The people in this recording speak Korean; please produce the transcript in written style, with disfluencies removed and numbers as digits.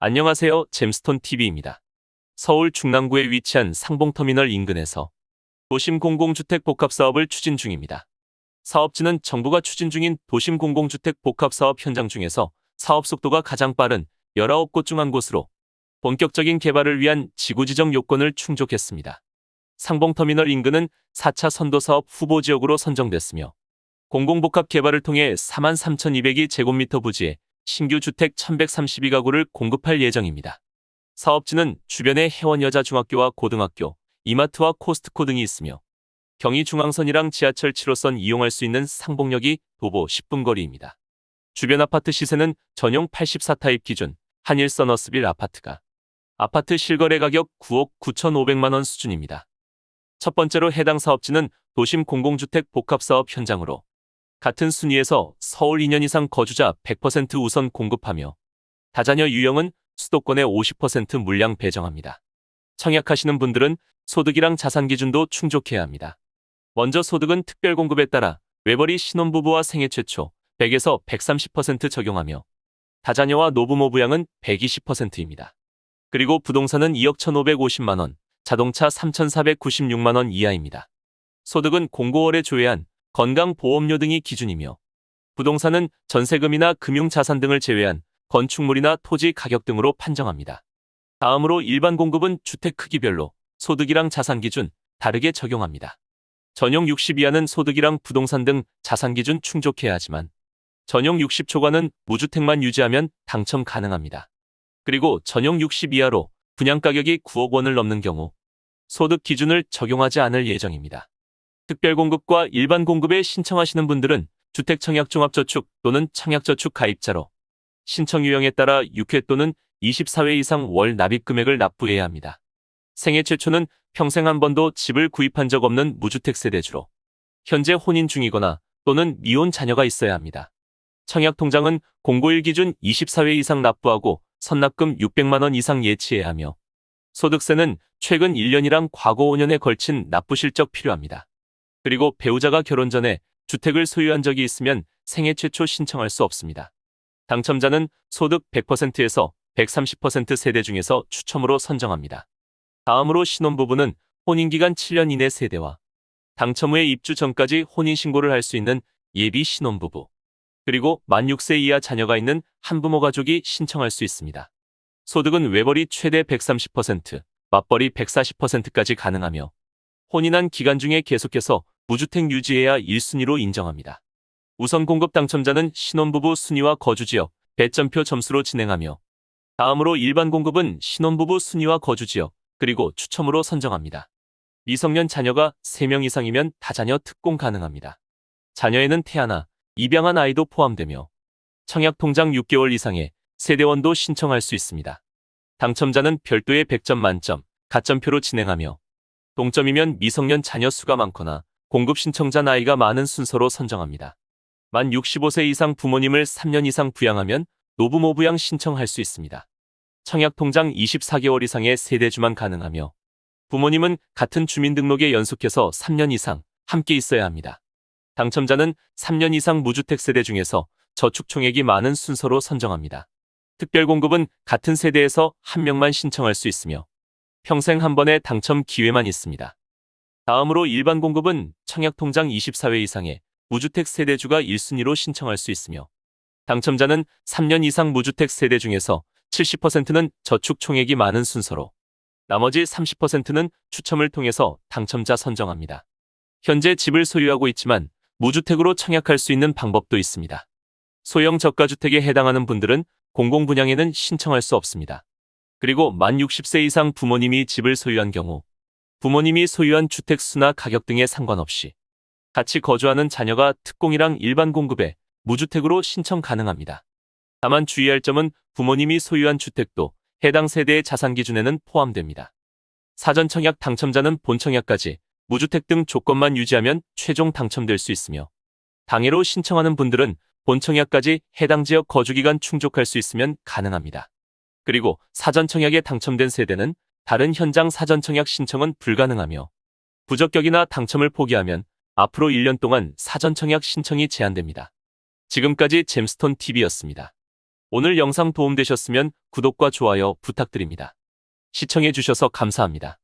안녕하세요. 잼스톤TV입니다. 서울 중랑구에 위치한 상봉터미널 인근에서 도심 공공주택 복합 사업을 추진 중입니다. 사업지는 정부가 추진 중인 도심 공공주택 복합 사업 현장 중에서 사업 속도가 가장 빠른 19곳 중 한 곳으로 본격적인 개발을 위한 지구 지정 요건을 충족했습니다. 상봉터미널 인근은 4차 선도사업 후보 지역으로 선정됐으며 공공복합 개발을 통해 43,202 제곱미터 부지에 신규 주택 1,132가구를 공급할 예정입니다. 사업지는 주변에 혜원여자중학교와 고등학교, 이마트와 코스트코 등이 있으며 경의중앙선이랑 지하철 7호선 이용할 수 있는 상봉역이 도보 10분 거리입니다. 주변 아파트 시세는 전용 84타입 기준 한일서너스빌 아파트가 아파트 실거래 가격 9억 9,500만 원 수준입니다. 첫 번째로 해당 사업지는 도심 공공주택 복합사업 현장으로 같은 순위에서 서울 2년 이상 거주자 100% 우선 공급하며 다자녀 유형은 수도권에 50% 물량 배정합니다. 청약하시는 분들은 소득이랑 자산 기준도 충족해야 합니다. 먼저 소득은 특별 공급에 따라 외벌이 신혼부부와 생애 최초 100에서 130% 적용하며 다자녀와 노부모 부양은 120%입니다. 그리고 부동산은 2억 1,550만 원, 자동차 3,496만 원 이하입니다. 소득은 공고월에 조회한 건강보험료 등이 기준이며 부동산은 전세금이나 금융자산 등을 제외한 건축물이나 토지 가격 등으로 판정합니다. 다음으로 일반 공급은 주택 크기별로 소득이랑 자산 기준 다르게 적용합니다. 전용 60 이하는 소득이랑 부동산 등 자산 기준 충족해야 하지만 전용 60 초과는 무주택만 유지하면 당첨 가능합니다. 그리고 전용 60 이하로 분양가격이 9억 원을 넘는 경우 소득 기준을 적용하지 않을 예정입니다. 특별공급과 일반 공급에 신청하시는 분들은 주택청약종합저축 또는 청약저축 가입자로 신청 유형에 따라 6회 또는 24회 이상 월 납입금액을 납부해야 합니다. 생애 최초는 평생 한 번도 집을 구입한 적 없는 무주택 세대주로 현재 혼인 중이거나 또는 미혼 자녀가 있어야 합니다. 청약통장은 공고일 기준 24회 이상 납부하고 선납금 600만 원 이상 예치해야 하며 소득세는 최근 1년이랑 과거 5년에 걸친 납부 실적 필요합니다. 그리고 배우자가 결혼 전에 주택을 소유한 적이 있으면 생애 최초 신청할 수 없습니다. 당첨자는 소득 100%에서 130% 세대 중에서 추첨으로 선정합니다. 다음으로 신혼부부는 혼인기간 7년 이내 세대와 당첨 후에 입주 전까지 혼인신고를 할 수 있는 예비 신혼부부, 그리고 만 6세 이하 자녀가 있는 한부모 가족이 신청할 수 있습니다. 소득은 외벌이 최대 130%, 맞벌이 140%까지 가능하며 혼인한 기간 중에 계속해서 무주택 유지해야 1순위로 인정합니다. 우선 공급 당첨자는 신혼부부 순위와 거주지역, 배점표 점수로 진행하며 다음으로 일반 공급은 신혼부부 순위와 거주지역, 그리고 추첨으로 선정합니다. 미성년 자녀가 3명 이상이면 다자녀 특공 가능합니다. 자녀에는 태아나 입양한 아이도 포함되며 청약통장 6개월 이상의 세대원도 신청할 수 있습니다. 당첨자는 별도의 100점 만점, 가점표로 진행하며 동점이면 미성년 자녀 수가 많거나 공급 신청자 나이가 많은 순서로 선정합니다. 만 65세 이상 부모님을 3년 이상 부양하면 노부모 부양 신청할 수 있습니다. 청약통장 24개월 이상의 세대주만 가능하며 부모님은 같은 주민등록에 연속해서 3년 이상 함께 있어야 합니다. 당첨자는 3년 이상 무주택 세대 중에서 저축 총액이 많은 순서로 선정합니다. 특별공급은 같은 세대에서 한 명만 신청할 수 있으며 평생 한 번의 당첨 기회만 있습니다. 다음으로 일반 공급은 청약통장 24회 이상의 무주택 세대주가 1순위로 신청할 수 있으며 당첨자는 3년 이상 무주택 세대 중에서 70%는 저축 총액이 많은 순서로 나머지 30%는 추첨을 통해서 당첨자 선정합니다. 현재 집을 소유하고 있지만 무주택으로 청약할 수 있는 방법도 있습니다. 소형 저가주택에 해당하는 분들은 공공분양에는 신청할 수 없습니다. 그리고 만 60세 이상 부모님이 집을 소유한 경우 부모님이 소유한 주택 수나 가격 등에 상관없이 같이 거주하는 자녀가 특공이랑 일반 공급에 무주택으로 신청 가능합니다. 다만 주의할 점은 부모님이 소유한 주택도 해당 세대의 자산 기준에는 포함됩니다. 사전 청약 당첨자는 본 청약까지 무주택 등 조건만 유지하면 최종 당첨될 수 있으며 당해로 신청하는 분들은 본 청약까지 해당 지역 거주기간 충족할 수 있으면 가능합니다. 그리고 사전 청약에 당첨된 세대는 다른 현장 사전 청약 신청은 불가능하며 부적격이나 당첨을 포기하면 앞으로 1년 동안 사전 청약 신청이 제한됩니다. 지금까지 잼스톤TV였습니다. 오늘 영상 도움되셨으면 구독과 좋아요 부탁드립니다. 시청해주셔서 감사합니다.